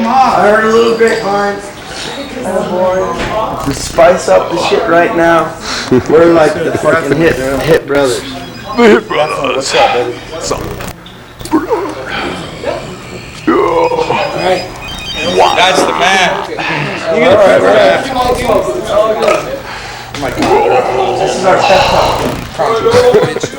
I heard a little grapevine. To spice up the shit right now, we're like the fucking hit brothers. The Hit Brothers. What's up, baby? What's up? That's the man. This is our pep talk.